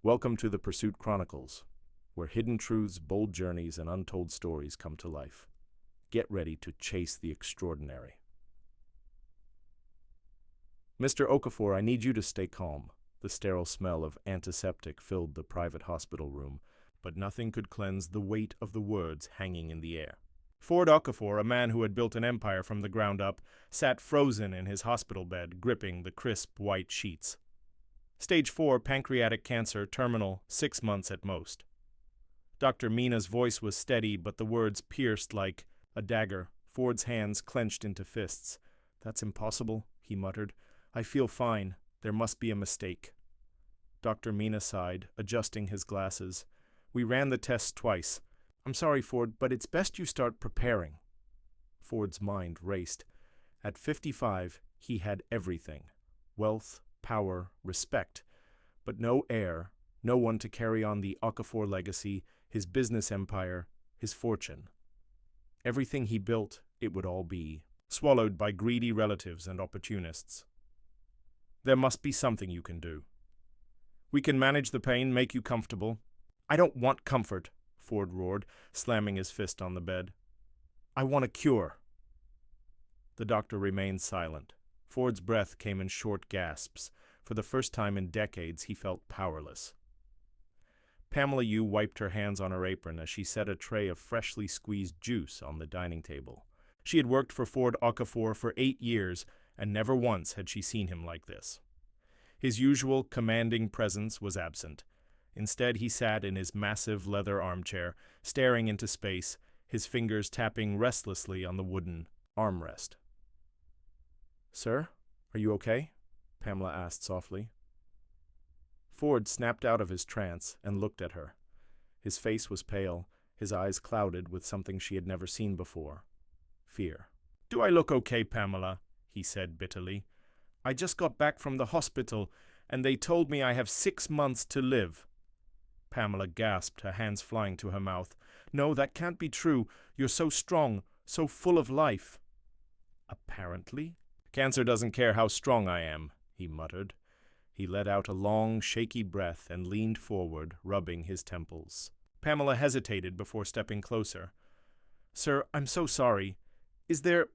Welcome to the Pursuit Chronicles, where hidden truths, bold journeys, and untold stories come to life. Get ready to chase the extraordinary. Mr. Okafor, I need you to stay calm. The sterile smell of antiseptic filled the private hospital room, but nothing could cleanse the weight of the words hanging in the air. Ford Okafor, a man who had built an empire from the ground up, sat frozen in his hospital bed, gripping the crisp white sheets. Stage 4 pancreatic cancer, terminal, 6 months at most. Dr. Mina's voice was steady, but the words pierced like a dagger. Ford's hands clenched into fists. "That's impossible," he muttered. "I feel fine. There must be a mistake." Dr. Mina sighed, adjusting his glasses. "We ran the tests twice. I'm sorry, Ford, but it's best you start preparing." Ford's mind raced. At 55, he had everything: wealth, power, respect, but no heir, no one to carry on the Okafor legacy, his business empire, his fortune. Everything he built, it would all be swallowed by greedy relatives and opportunists. "There must be something you can do. We can manage the pain, make you comfortable." "I don't want comfort," Ford roared, slamming his fist on the bed. "I want a cure." The doctor remained silent. Ford's breath came in short gasps. For the first time in decades, he felt powerless. Pamela Yu wiped her hands on her apron as she set a tray of freshly squeezed juice on the dining table. She had worked for Ford Okafor for 8 years, and never once had she seen him like this. His usual commanding presence was absent. Instead, he sat in his massive leather armchair, staring into space, his fingers tapping restlessly on the wooden armrest. "Sir, are you okay?" Pamela asked softly. Ford snapped out of his trance and looked at her. His face was pale, his eyes clouded with something she had never seen before: fear. "Do I look okay, Pamela?" he said bitterly. "I just got back from the hospital, and they told me I have 6 months to live." Pamela gasped, her hands flying to her mouth. "No, that can't be true. You're so strong, so full of life." "Apparently. Cancer doesn't care how strong I am," he muttered. He let out a long, shaky breath and leaned forward, rubbing his temples. Pamela hesitated before stepping closer. "Sir, I'm so sorry. Is there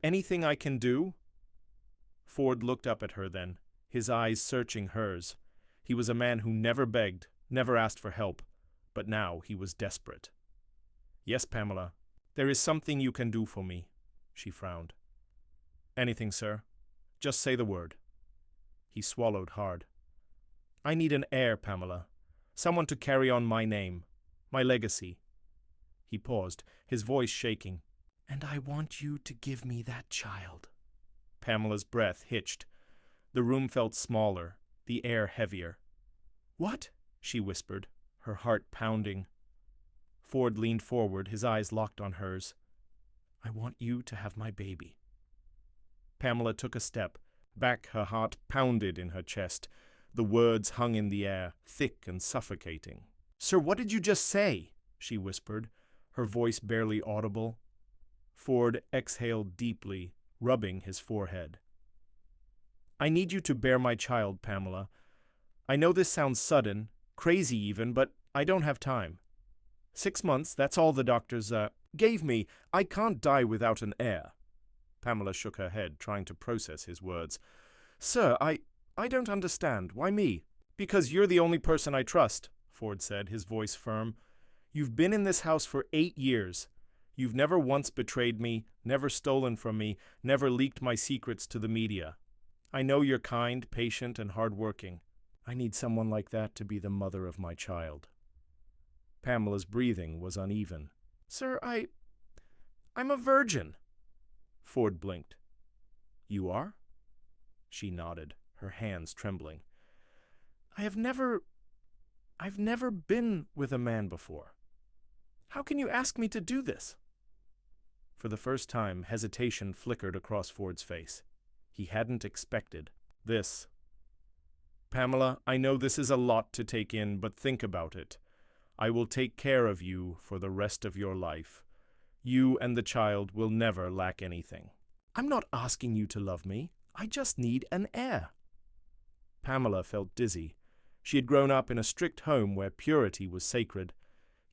anything I can do?" Ford looked up at her then, his eyes searching hers. He was a man who never begged, never asked for help, but now he was desperate. "Yes, Pamela, there is something you can do for me," she frowned. "Anything, sir. Just say the word." He swallowed hard. "I need an heir, Pamela. Someone to carry on my name, my legacy." He paused, his voice shaking. "And I want you to give me that child." Pamela's breath hitched. The room felt smaller, the air heavier. "What?" she whispered, her heart pounding. Ford leaned forward, his eyes locked on hers. "I want you to have my baby." Pamela took a step. Back, her heart pounded in her chest. The words hung in the air, thick and suffocating. "Sir, what did you just say?" she whispered, her voice barely audible. Ford exhaled deeply, rubbing his forehead. "I need you to bear my child, Pamela. I know this sounds sudden, crazy even, but I don't have time. 6 months, that's all the doctors gave me. I can't die without an heir." Pamela shook her head, trying to process his words. "Sir, I don't understand. Why me?" "Because you're the only person I trust," Ford said, his voice firm. "You've been in this house for 8 years. You've never once betrayed me, never stolen from me, never leaked my secrets to the media. I know you're kind, patient, and hardworking. I need someone like that to be the mother of my child." Pamela's breathing was uneven. "Sir, I'm a virgin." Ford blinked. "You are?" She nodded, her hands trembling. I've never been with a man before. How can you ask me to do this?" For the first time, hesitation flickered across Ford's face. He hadn't expected this. "Pamela, I know this is a lot to take in, but think about it. I will take care of you for the rest of your life. You and the child will never lack anything." "I'm not asking you to love me. I just need an heir." Pamela felt dizzy. She had grown up in a strict home where purity was sacred.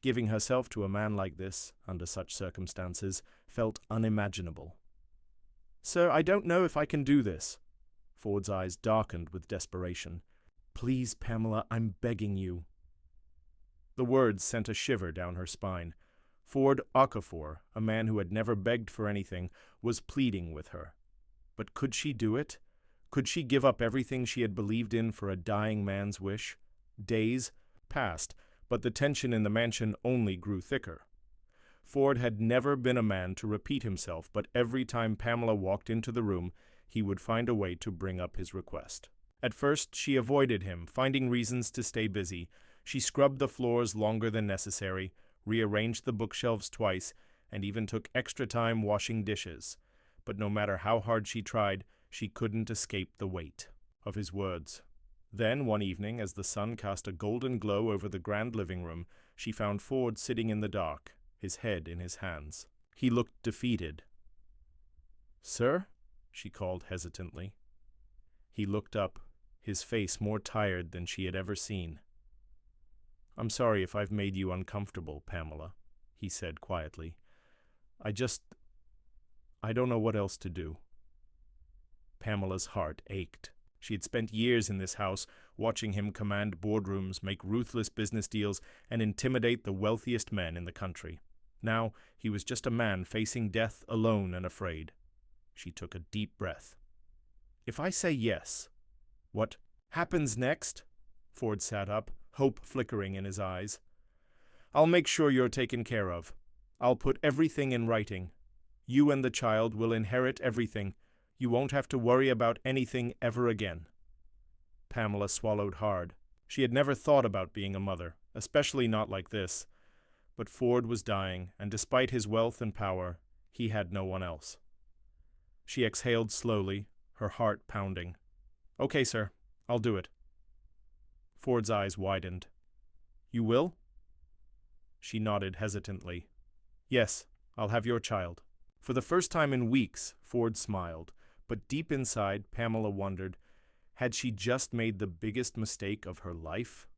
Giving herself to a man like this, under such circumstances, felt unimaginable. "Sir, I don't know if I can do this." Ford's eyes darkened with desperation. "Please, Pamela, I'm begging you." The words sent a shiver down her spine. Ford Okafor, a man who had never begged for anything, was pleading with her. But could she do it? Could she give up everything she had believed in for a dying man's wish? Days passed, but the tension in the mansion only grew thicker. Ford had never been a man to repeat himself, but every time Pamela walked into the room, he would find a way to bring up his request. At first, she avoided him, finding reasons to stay busy. She scrubbed the floors longer than necessary, rearranged the bookshelves twice, and even took extra time washing dishes. But no matter how hard she tried, she couldn't escape the weight of his words. Then, one evening, as the sun cast a golden glow over the grand living room, she found Ford sitting in the dark, his head in his hands. He looked defeated. "Sir?" she called hesitantly. He looked up, his face more tired than she had ever seen. "I'm sorry if I've made you uncomfortable, Pamela," he said quietly. I don't know what else to do." Pamela's heart ached. She had spent years in this house, watching him command boardrooms, make ruthless business deals, and intimidate the wealthiest men in the country. Now he was just a man facing death alone and afraid. She took a deep breath. "If I say yes, what happens next?" Ford sat up, hope flickering in his eyes. "I'll make sure you're taken care of. I'll put everything in writing. You and the child will inherit everything. You won't have to worry about anything ever again." Pamela swallowed hard. She had never thought about being a mother, especially not like this. But Ford was dying, and despite his wealth and power, he had no one else. She exhaled slowly, her heart pounding. "Okay, sir, I'll do it." Ford's eyes widened. "You will?" She nodded hesitantly. "Yes, I'll have your child." For the first time in weeks, Ford smiled, but deep inside, Pamela wondered, had she just made the biggest mistake of her life?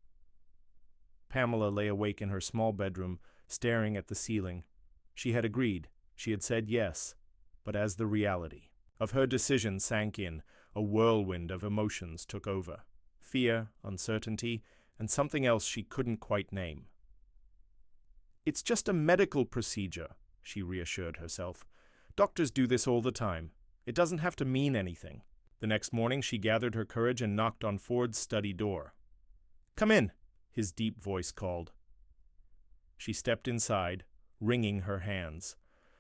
Pamela lay awake in her small bedroom, staring at the ceiling. She had agreed, she had said yes, but as the reality of her decision sank in, a whirlwind of emotions took over. Fear, uncertainty, and something else she couldn't quite name. "It's just a medical procedure," she reassured herself. "Doctors do this all the time. It doesn't have to mean anything." The next morning she gathered her courage and knocked on Ford's study door. "Come in," his deep voice called. She stepped inside, wringing her hands.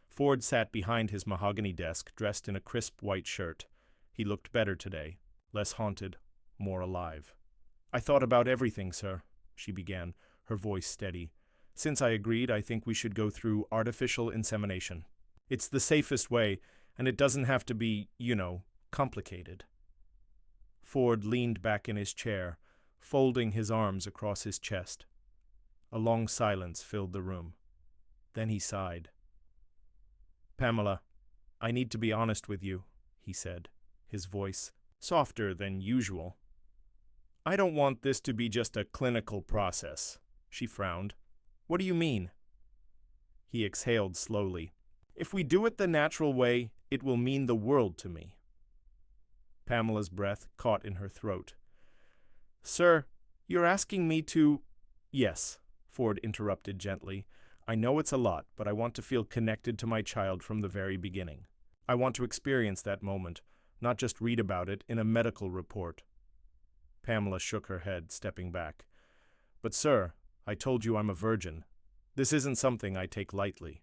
Ford sat behind his mahogany desk, dressed in a crisp white shirt. He looked better today, less haunted, more alive. "I thought about everything, sir," she began, her voice steady. "Since I agreed, I think we should go through artificial insemination. It's the safest way, and it doesn't have to be, complicated." Ford leaned back in his chair, folding his arms across his chest. A long silence filled the room. Then he sighed. "Pamela, I need to be honest with you," he said, his voice softer than usual. "I don't want this to be just a clinical process." She frowned. "What do you mean?" He exhaled slowly. "If we do it the natural way, it will mean the world to me." Pamela's breath caught in her throat. "Sir, you're asking me to—" "Yes," Ford interrupted gently. "I know it's a lot, but I want to feel connected to my child from the very beginning. I want to experience that moment, not just read about it in a medical report." Pamela shook her head, stepping back. "But sir, I told you I'm a virgin. This isn't something I take lightly."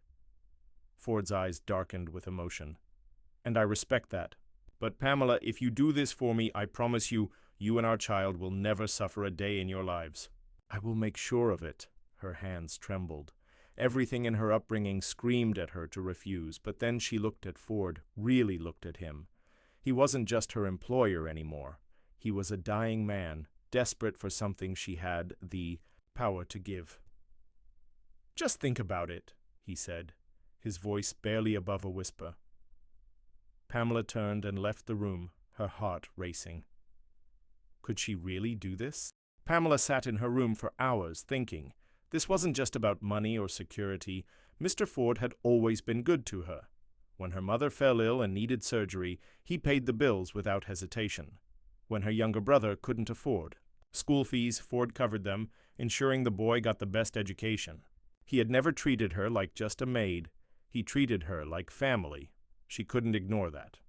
Ford's eyes darkened with emotion. "And I respect that. But Pamela, if you do this for me, I promise you, you and our child will never suffer a day in your lives." "I will make sure of it." Her hands trembled. Everything in her upbringing screamed at her to refuse, but then she looked at Ford, really looked at him. He wasn't just her employer anymore. He was a dying man, desperate for something she had the power to give. "Just think about it," he said, his voice barely above a whisper. Pamela turned and left the room, her heart racing. Could she really do this? Pamela sat in her room for hours thinking. This wasn't just about money or security. Mr. Ford had always been good to her. When her mother fell ill and needed surgery, he paid the bills without hesitation. When her younger brother couldn't afford school fees, Ford covered them, ensuring the boy got the best education. He had never treated her like just a maid. He treated her like family. She couldn't ignore that.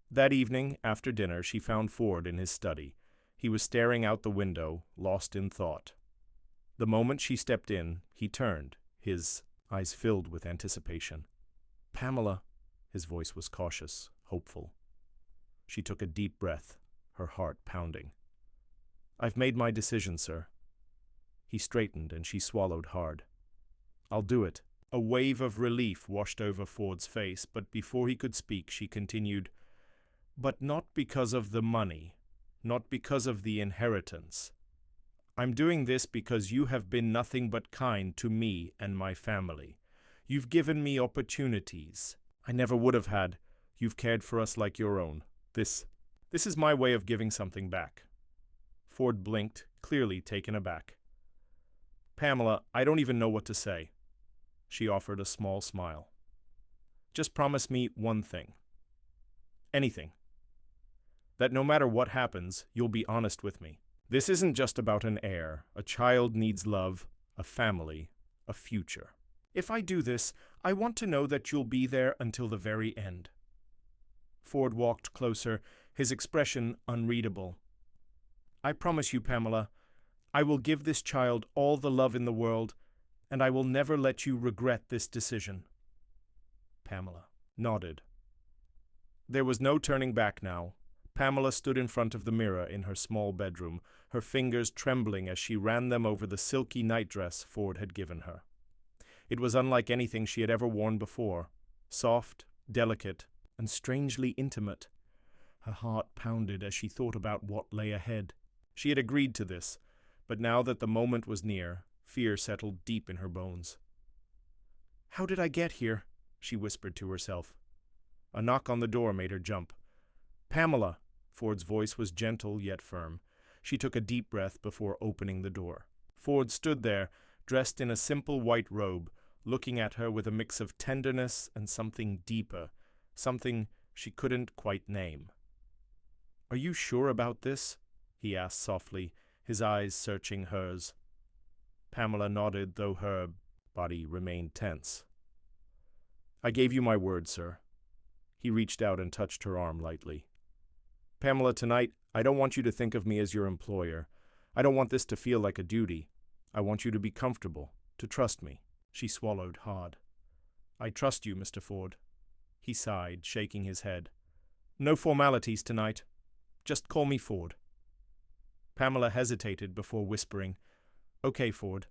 That evening, after dinner, she found Ford in his study. He was staring out the window, lost in thought. The moment she stepped in, he turned, his eyes filled with anticipation. "Pamela," his voice was cautious, hopeful. She took a deep breath, her heart pounding. "I've made my decision, sir." He straightened and she swallowed hard. "I'll do it." A wave of relief washed over Ford's face, but before he could speak, she continued, "But not because of the money, not because of the inheritance. I'm doing this because you have been nothing but kind to me and my family. You've given me opportunities I never would have had. You've cared for us like your own. This is my way of giving something back." Ford blinked, clearly taken aback. "Pamela, I don't even know what to say." She offered a small smile. "Just promise me one thing. Anything. That no matter what happens, you'll be honest with me. This isn't just about an heir. A child needs love, a family, a future. If I do this, I want to know that you'll be there until the very end." Ford walked closer, his expression unreadable. "I promise you, Pamela, I will give this child all the love in the world, and I will never let you regret this decision." Pamela nodded. There was no turning back now. Pamela stood in front of the mirror in her small bedroom, her fingers trembling as she ran them over the silky nightdress Ford had given her. It was unlike anything she had ever worn before, soft, delicate, and strangely intimate. Her heart pounded as she thought about what lay ahead. She had agreed to this, but now that the moment was near, fear settled deep in her bones. "How did I get here?" she whispered to herself. A knock on the door made her jump. "Pamela!" Ford's voice was gentle yet firm. She took a deep breath before opening the door. Ford stood there, dressed in a simple white robe, looking at her with a mix of tenderness and something deeper, something she couldn't quite name. "Are you sure about this?" he asked softly, his eyes searching hers. Pamela nodded, though her body remained tense. "I gave you my word, sir." He reached out and touched her arm lightly. "Pamela, tonight, I don't want you to think of me as your employer. I don't want this to feel like a duty. I want you to be comfortable, to trust me." She swallowed hard. "I trust you, Mr. Ford." He sighed, shaking his head. "No formalities tonight. Just call me Ford." Pamela hesitated before whispering, "Okay, Ford."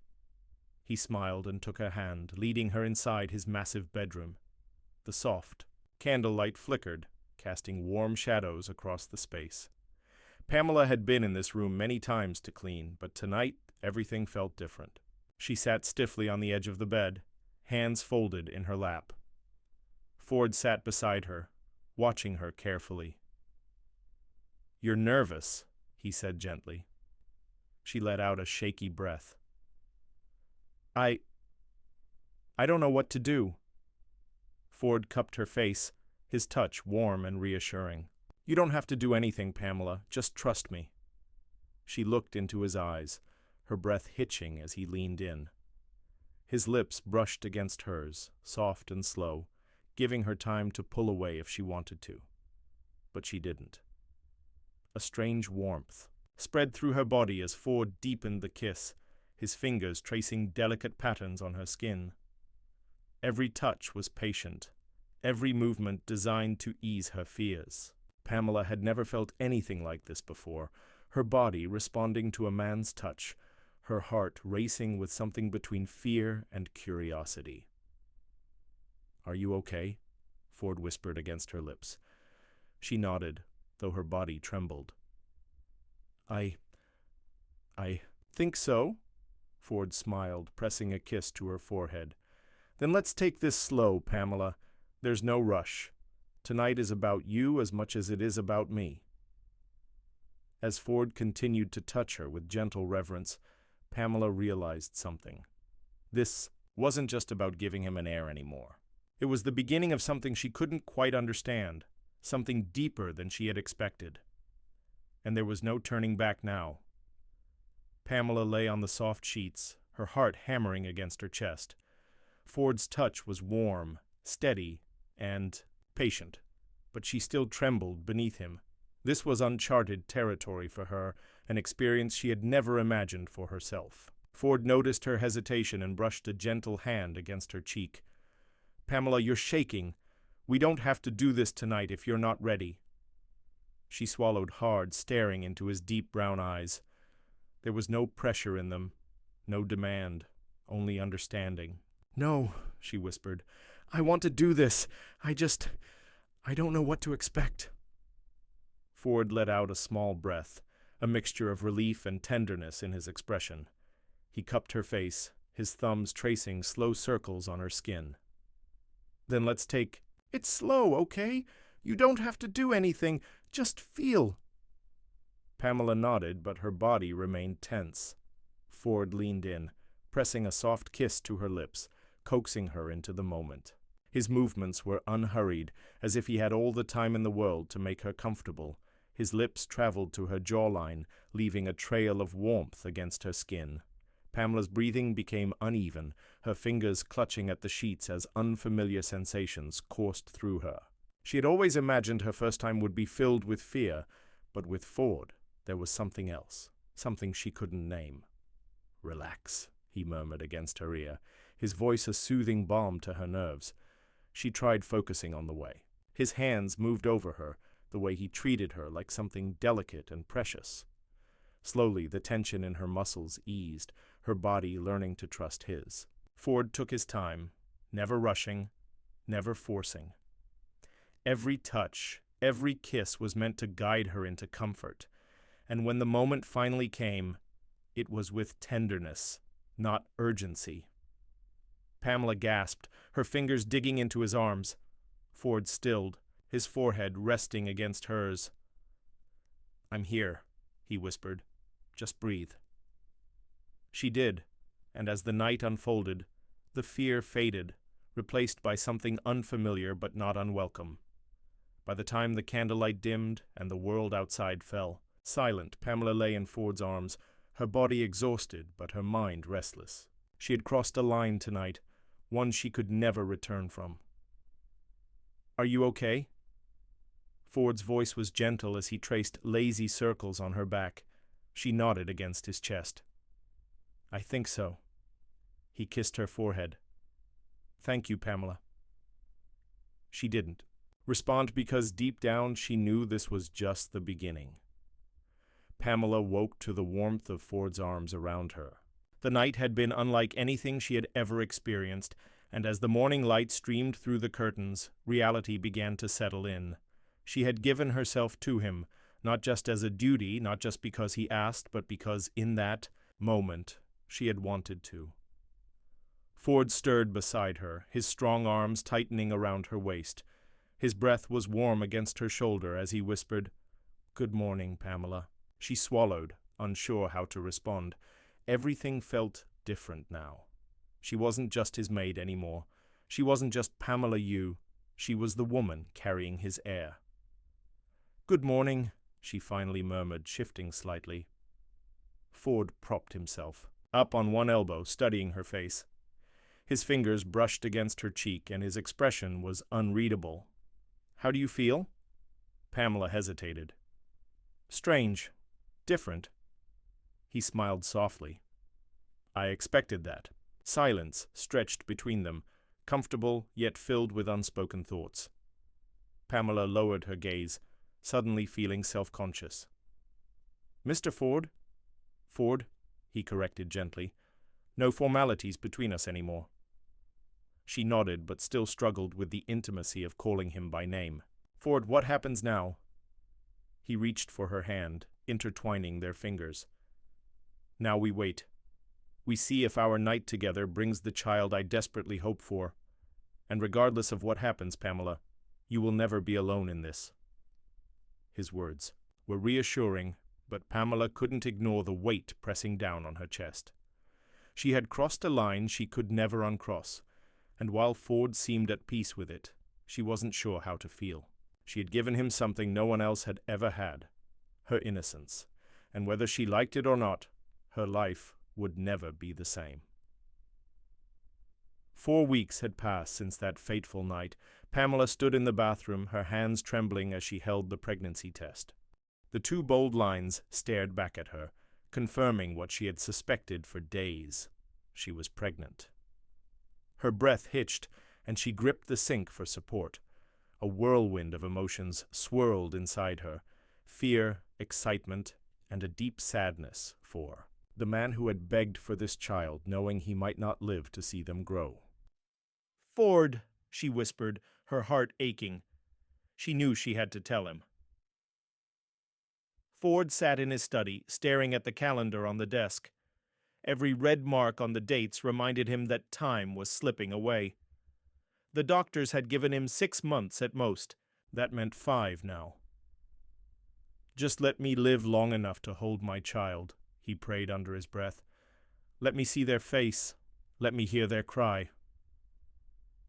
He smiled and took her hand, leading her inside his massive bedroom. The soft candlelight flickered, casting warm shadows across the space. Pamela had been in this room many times to clean, but tonight everything felt different. She sat stiffly on the edge of the bed, hands folded in her lap. Ford sat beside her, watching her carefully. "You're nervous," he said gently. She let out a shaky breath. I don't know what to do." Ford cupped her face, his touch warm and reassuring. "You don't have to do anything, Pamela. Just trust me." She looked into his eyes, her breath hitching as he leaned in. His lips brushed against hers, soft and slow, giving her time to pull away if she wanted to. But she didn't. A strange warmth spread through her body as Ford deepened the kiss, his fingers tracing delicate patterns on her skin. Every touch was patient, every movement designed to ease her fears. Pamela had never felt anything like this before, her body responding to a man's touch, her heart racing with something between fear and curiosity. "Are you okay?" Ford whispered against her lips. She nodded, though her body trembled. I think so," Ford smiled, pressing a kiss to her forehead. "Then let's take this slow, Pamela. There's no rush. Tonight is about you as much as it is about me." As Ford continued to touch her with gentle reverence, Pamela realized something. This wasn't just about giving him an heir anymore. It was the beginning of something she couldn't quite understand, something deeper than she had expected. And there was no turning back now. Pamela lay on the soft sheets, her heart hammering against her chest. Ford's touch was warm, steady, and patient, but she still trembled beneath him. This was uncharted territory for her, an experience she had never imagined for herself. Ford noticed her hesitation and brushed a gentle hand against her cheek. "Pamela, you're shaking. We don't have to do this tonight if you're not ready." She swallowed hard, staring into his deep brown eyes. There was no pressure in them, no demand, only understanding. "No," she whispered. "I want to do this. I don't know what to expect." Ford let out a small breath, a mixture of relief and tenderness in his expression. He cupped her face, his thumbs tracing slow circles on her skin. "Then let's take it slow, okay? You don't have to do anything. Just feel." Pamela nodded, but her body remained tense. Ford leaned in, pressing a soft kiss to her lips, coaxing her into the moment. His movements were unhurried, as if he had all the time in the world to make her comfortable. His lips traveled to her jawline, leaving a trail of warmth against her skin. Pamela's breathing became uneven, her fingers clutching at the sheets as unfamiliar sensations coursed through her. She had always imagined her first time would be filled with fear, but with Ford there was something else, something she couldn't name. "Relax," he murmured against her ear, his voice a soothing balm to her nerves. She tried focusing on the way. His hands moved over her, the way he treated her like something delicate and precious. Slowly, the tension in her muscles eased, her body learning to trust his. Ford took his time, never rushing, never forcing. Every touch, every kiss was meant to guide her into comfort, and when the moment finally came, it was with tenderness, not urgency. Pamela gasped, her fingers digging into his arms. Ford stilled, his forehead resting against hers. "I'm here," he whispered. "Just breathe." She did, and as the night unfolded, the fear faded, replaced by something unfamiliar but not unwelcome. By the time the candlelight dimmed and the world outside fell, silent, Pamela lay in Ford's arms, her body exhausted but her mind restless. She had crossed a line tonight, one she could never return from. "Are you okay?" Ford's voice was gentle as he traced lazy circles on her back. She nodded against his chest. "I think so." He kissed her forehead. "Thank you, Pamela." She didn't respond because deep down she knew this was just the beginning. Pamela woke to the warmth of Ford's arms around her. The night had been unlike anything she had ever experienced, and as the morning light streamed through the curtains, reality began to settle in. She had given herself to him, not just as a duty, not just because he asked, but because in that moment she had wanted to. Ford stirred beside her, his strong arms tightening around her waist. His breath was warm against her shoulder as he whispered, "Good morning, Pamela." She swallowed, unsure how to respond. Everything felt different now. She wasn't just his maid anymore. She wasn't just Pamela Yu. She was the woman carrying his heir. "Good morning," she finally murmured, shifting slightly. Ford propped himself, up on one elbow, studying her face. His fingers brushed against her cheek, and his expression was unreadable. "How do you feel?" Pamela hesitated. "Strange. Different." He smiled softly. "I expected that." Silence stretched between them, comfortable yet filled with unspoken thoughts. Pamela lowered her gaze, suddenly feeling self-conscious. "Mr. Ford?" "Ford," he corrected gently. "No formalities between us anymore." She nodded, but still struggled with the intimacy of calling him by name. "Ford, what happens now?" He reached for her hand, intertwining their fingers. "Now we wait. We see if our night together brings the child I desperately hope for. And regardless of what happens, Pamela, you will never be alone in this." His words were reassuring, But Pamela couldn't ignore the weight pressing down on her chest. She had crossed a line she could never uncross, and while Ford seemed at peace with it, she wasn't sure how to feel. She had given him something no one else had ever had, her innocence, and whether she liked it or not, her life would never be the same. 4 weeks had passed since that fateful night. Pamela stood in the bathroom, her hands trembling as she held the pregnancy test. The 2 bold lines stared back at her, confirming what she had suspected for days. She was pregnant. Her breath hitched, and she gripped the sink for support. A whirlwind of emotions swirled inside her, fear, excitement, and a deep sadness for the man who had begged for this child, knowing he might not live to see them grow. "Ford," she whispered, her heart aching. She knew she had to tell him. Ford sat in his study, staring at the calendar on the desk. Every red mark on the dates reminded him that time was slipping away. The doctors had given him 6 months at most. That meant 5 now. "Just let me live long enough to hold my child," he prayed under his breath. "Let me see their face. Let me hear their cry."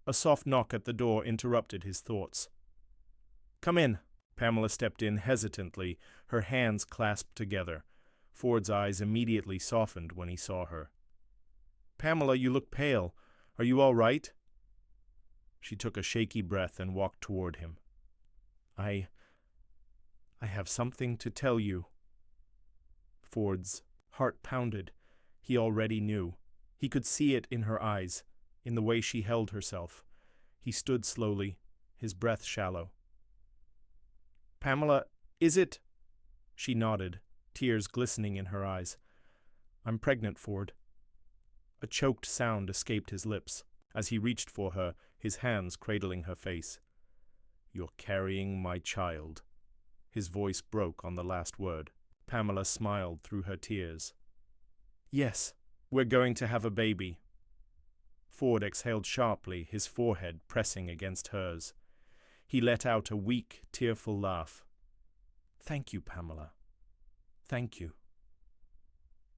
A soft knock at the door interrupted his thoughts. "Come in." Pamela stepped in hesitantly, her hands clasped together. Ford's eyes immediately softened when he saw her. "Pamela, you look pale. Are you all right?" She took a shaky breath and walked toward him. I have something to tell you." Ford's heart pounded. He already knew. He could see it in her eyes, in the way she held herself. He stood slowly, his breath shallow. "Pamela, is it?" She nodded, tears glistening in her eyes. "I'm pregnant, Ford." A choked sound escaped his lips as he reached for her, his hands cradling her face. "You're carrying my child." His voice broke on the last word. Pamela smiled through her tears. "Yes, we're going to have a baby." Ford exhaled sharply, his forehead pressing against hers. He let out a weak, tearful laugh. "Thank you, Pamela. Thank you."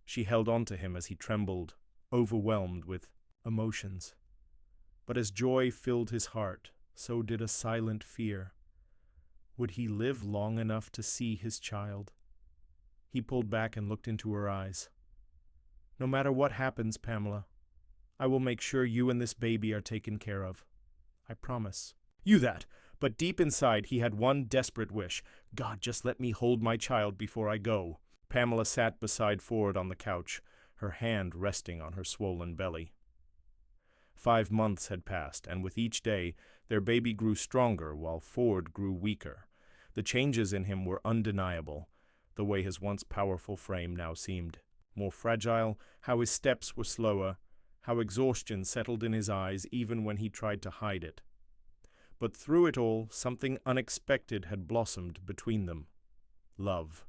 She held on to him as he trembled, overwhelmed with emotions. But as joy filled his heart, so did a silent fear. Would he live long enough to see his child? He pulled back and looked into her eyes. "No matter what happens, Pamela, I will make sure you and this baby are taken care of. I promise." "You that!" But deep inside he had one desperate wish. "God, just let me hold my child before I go." Pamela sat beside Ford on the couch, her hand resting on her swollen belly. 5 months had passed, and with each day, their baby grew stronger while Ford grew weaker. The changes in him were undeniable, the way his once powerful frame now seemed. More fragile, how his steps were slower, how exhaustion settled in his eyes even when he tried to hide it. But through it all, something unexpected had blossomed between them. Love.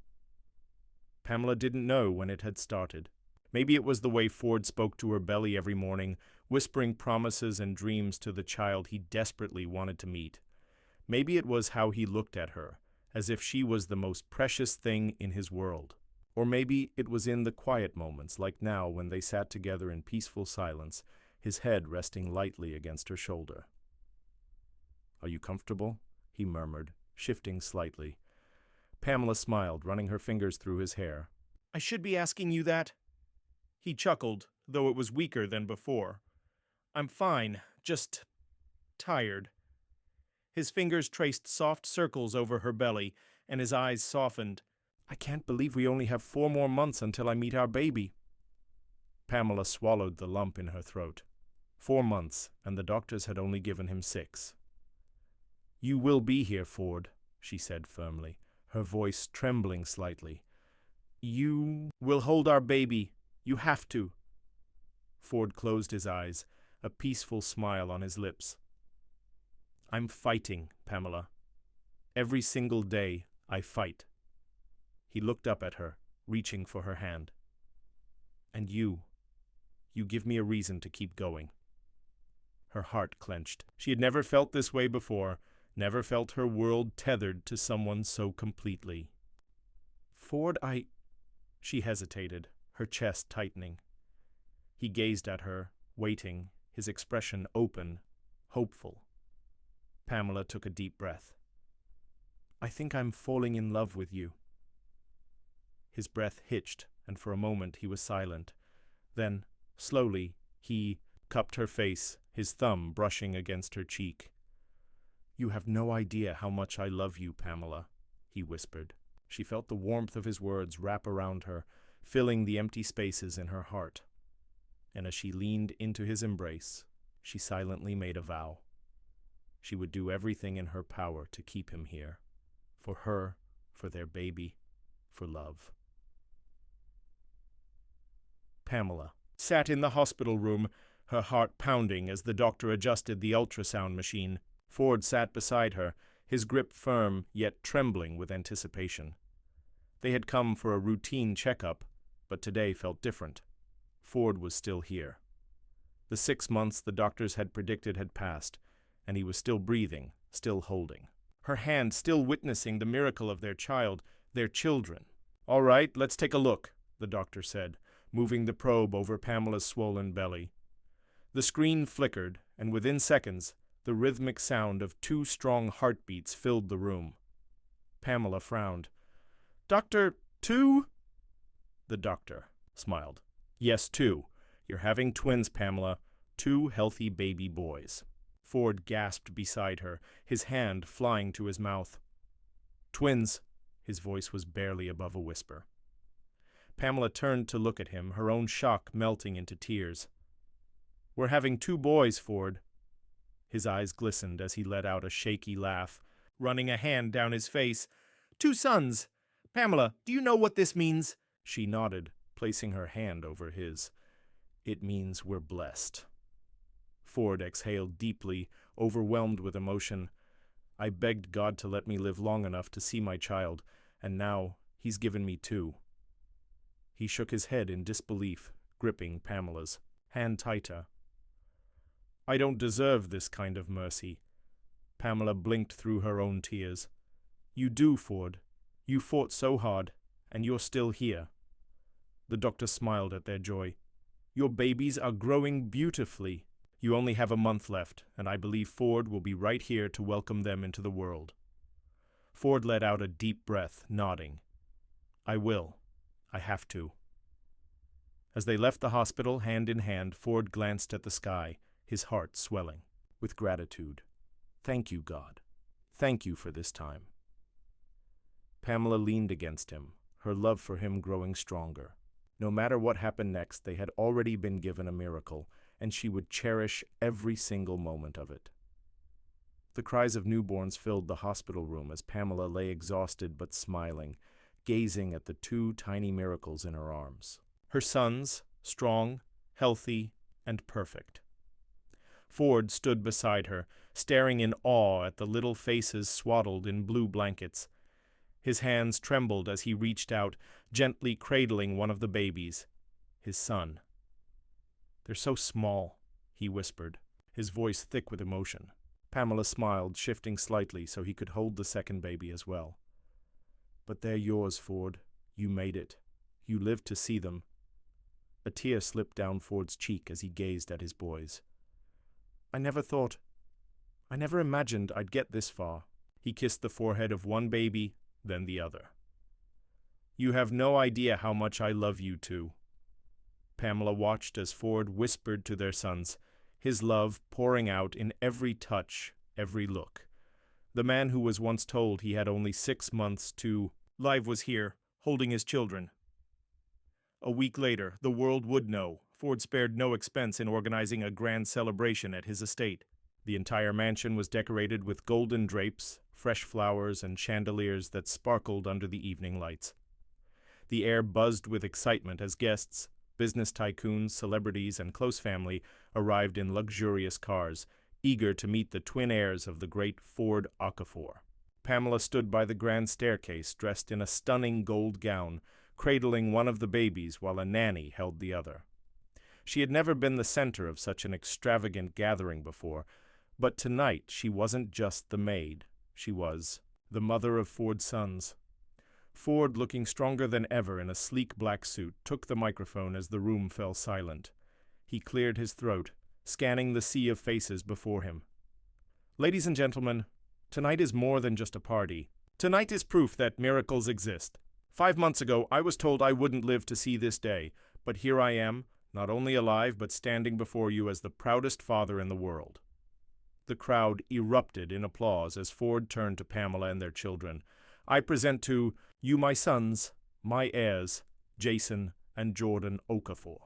Pamela didn't know when it had started. Maybe it was the way Ford spoke to her belly every morning, whispering promises and dreams to the child he desperately wanted to meet. Maybe it was how he looked at her, as if she was the most precious thing in his world. Or maybe it was in the quiet moments, like now when they sat together in peaceful silence, his head resting lightly against her shoulder. "Are you comfortable?" he murmured, shifting slightly. Pamela smiled, running her fingers through his hair. "I should be asking you that." He chuckled, though it was weaker than before. "I'm fine, just tired." His fingers traced soft circles over her belly, and his eyes softened. "I can't believe we only have 4 more months until I meet our baby." Pamela swallowed the lump in her throat. 4 months, and the doctors had only given him 6. "You will be here, Ford," she said firmly, her voice trembling slightly. "You will hold our baby. You have to." Ford closed his eyes, a peaceful smile on his lips. "I'm fighting, Pamela. Every single day, I fight." He looked up at her, reaching for her hand. "And you give me a reason to keep going." Her heart clenched. She had never felt this way before, never felt her world tethered to someone so completely. Ford, She hesitated, her chest tightening. He gazed at her, waiting, his expression open, hopeful. Pamela took a deep breath. I think I'm falling in love with you. His breath hitched, and for a moment he was silent. Then, slowly, he cupped her face, his thumb brushing against her cheek. You have no idea how much I love you, Pamela, he whispered. She felt the warmth of his words wrap around her, filling the empty spaces in her heart. And as she leaned into his embrace, she silently made a vow. She would do everything in her power to keep him here. For her, for their baby, for love. Pamela sat in the hospital room, her heart pounding as the doctor adjusted the ultrasound machine. Ford sat beside her, his grip firm yet trembling with anticipation. They had come for a routine checkup, but today felt different. Ford was still here. The 6 months the doctors had predicted had passed, and he was still breathing, still holding. Her hand still witnessing the miracle of their child, their children. All right, let's take a look, the doctor said, moving the probe over Pamela's swollen belly. The screen flickered, and within seconds, the rhythmic sound of 2 strong heartbeats filled the room. Pamela frowned. Doctor, 2? The doctor smiled. Yes, 2. You're having twins, Pamela. 2 healthy baby boys. Ford gasped beside her, his hand flying to his mouth. Twins. His voice was barely above a whisper. Pamela turned to look at him, her own shock melting into tears. We're having 2 boys, Ford. His eyes glistened as he let out a shaky laugh, running a hand down his face. 2 sons. Pamela, do you know what this means? She nodded, placing her hand over his. It means we're blessed. Ford exhaled deeply, overwhelmed with emotion. I begged God to let me live long enough to see my child, and now he's given me 2. He shook his head in disbelief, gripping Pamela's hand tighter. I don't deserve this kind of mercy. Pamela blinked through her own tears. You do, Ford. You fought so hard, and you're still here. The doctor smiled at their joy. Your babies are growing beautifully. You only have a month left, and I believe Ford will be right here to welcome them into the world. Ford let out a deep breath, nodding. I will. I have to. As they left the hospital, hand in hand, Ford glanced at the sky, his heart swelling with gratitude. Thank you, God. Thank you for this time. Pamela leaned against him, her love for him growing stronger. No matter what happened next, they had already been given a miracle, and she would cherish every single moment of it. The cries of newborns filled the hospital room as Pamela lay exhausted but smiling, gazing at the 2 tiny miracles in her arms. Her sons, strong, healthy, and perfect. Ford stood beside her, staring in awe at the little faces swaddled in blue blankets. His hands trembled as he reached out, gently cradling one of the babies, his son. They're so small, he whispered, his voice thick with emotion. Pamela smiled, shifting slightly so he could hold the second baby as well. But they're yours, Ford. You made it. You lived to see them. A tear slipped down Ford's cheek as he gazed at his boys. I never imagined I'd get this far. He kissed the forehead of one baby, then the other. You have no idea how much I love you 2. Pamela watched as Ford whispered to their sons, his love pouring out in every touch, every look. The man who was once told he had only 6 months to live was here, holding his children. A week later, the world would know. Ford spared no expense in organizing a grand celebration at his estate. The entire mansion was decorated with golden drapes, fresh flowers, and chandeliers that sparkled under the evening lights. The air buzzed with excitement as guests, business tycoons, celebrities, and close family arrived in luxurious cars, eager to meet the twin heirs of the great Ford Okafor. Pamela stood by the grand staircase, dressed in a stunning gold gown, cradling one of the babies while a nanny held the other. She had never been the center of such an extravagant gathering before, but tonight she wasn't just the maid. She was the mother of Ford's sons. Ford, looking stronger than ever in a sleek black suit, took the microphone as the room fell silent. He cleared his throat, scanning the sea of faces before him. Ladies and gentlemen, tonight is more than just a party. Tonight is proof that miracles exist. 5 months ago, I was told I wouldn't live to see this day, but here I am, not only alive, but standing before you as the proudest father in the world. The crowd erupted in applause as Ford turned to Pamela and their children. I present to you my sons, my heirs, Jason and Jordan Okafor.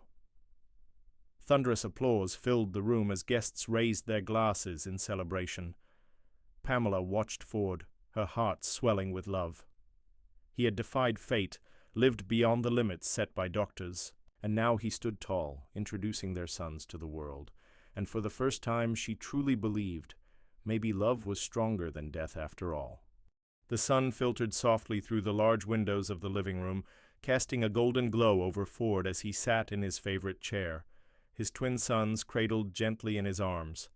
Thunderous applause filled the room as guests raised their glasses in celebration. Pamela watched Ford, her heart swelling with love. He had defied fate, lived beyond the limits set by doctors, and now he stood tall, introducing their sons to the world. And for the first time she truly believed maybe love was stronger than death after all. The sun filtered softly through the large windows of the living room, casting a golden glow over Ford as he sat in his favorite chair, his twin sons cradled gently in his arms,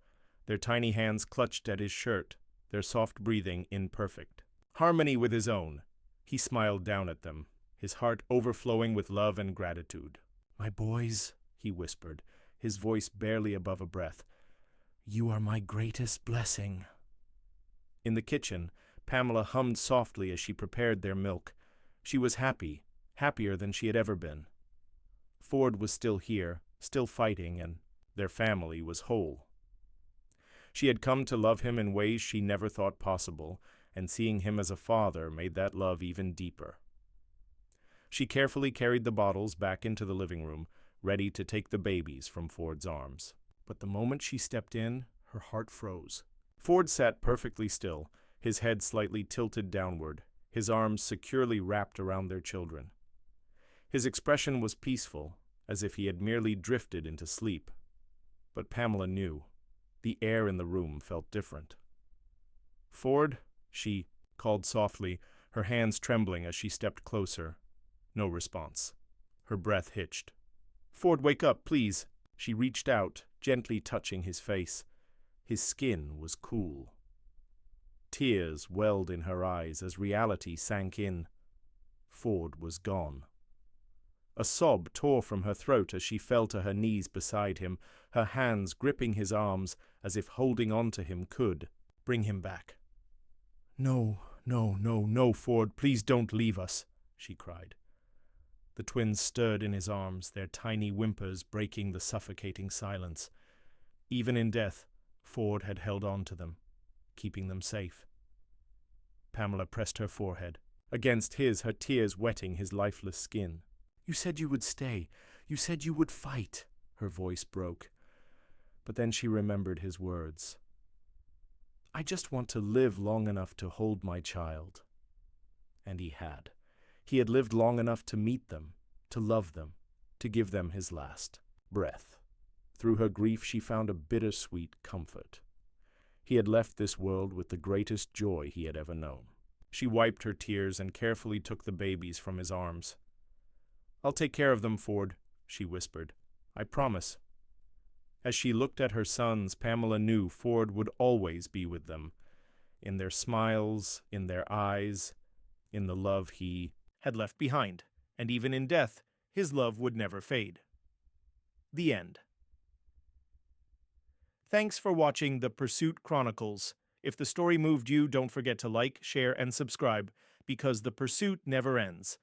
their tiny hands clutched at his shirt, their soft breathing in perfect harmony with his own. He smiled down at them, his heart overflowing with love and gratitude. "My boys," he whispered, his voice barely above a breath, "you are my greatest blessing." In the kitchen, Pamela hummed softly as she prepared their milk. She was happy, happier than she had ever been. Ford was still here, still fighting, and their family was whole. She had come to love him in ways she never thought possible, and seeing him as a father made that love even deeper. She carefully carried the bottles back into the living room, ready to take the babies from Ford's arms. But the moment she stepped in, her heart froze. Ford sat perfectly still, his head slightly tilted downward, his arms securely wrapped around their children. His expression was peaceful, as if he had merely drifted into sleep. But Pamela knew. The air in the room felt different. "Ford," she called softly, her hands trembling as she stepped closer. No response. Her breath hitched. "Ford, wake up, please." She reached out, gently touching his face. His skin was cool. Tears welled in her eyes as reality sank in. Ford was gone. A sob tore from her throat as she fell to her knees beside him, her hands gripping his arms as if holding on to him could bring him back. "No, no, no, no, Ford, please don't leave us," she cried. The twins stirred in his arms, their tiny whimpers breaking the suffocating silence. Even in death, Ford had held on to them, keeping them safe. Pamela pressed her forehead against his, her tears wetting his lifeless skin. "You said you would stay. You said you would fight," her voice broke. But then she remembered his words. "I just want to live long enough to hold my child." And he had. He had lived long enough to meet them, to love them, to give them his last breath. Through her grief she found a bittersweet comfort. He had left this world with the greatest joy he had ever known. She wiped her tears and carefully took the babies from his arms. "I'll take care of them, Ford," she whispered. "I promise." As she looked at her sons, Pamela knew Ford would always be with them, in their smiles, in their eyes, in the love he had left behind, and even in death, his love would never fade. The end. Thanks for watching the Pursuit Chronicles. If the story moved you, don't forget to like, share, and subscribe, because the pursuit never ends.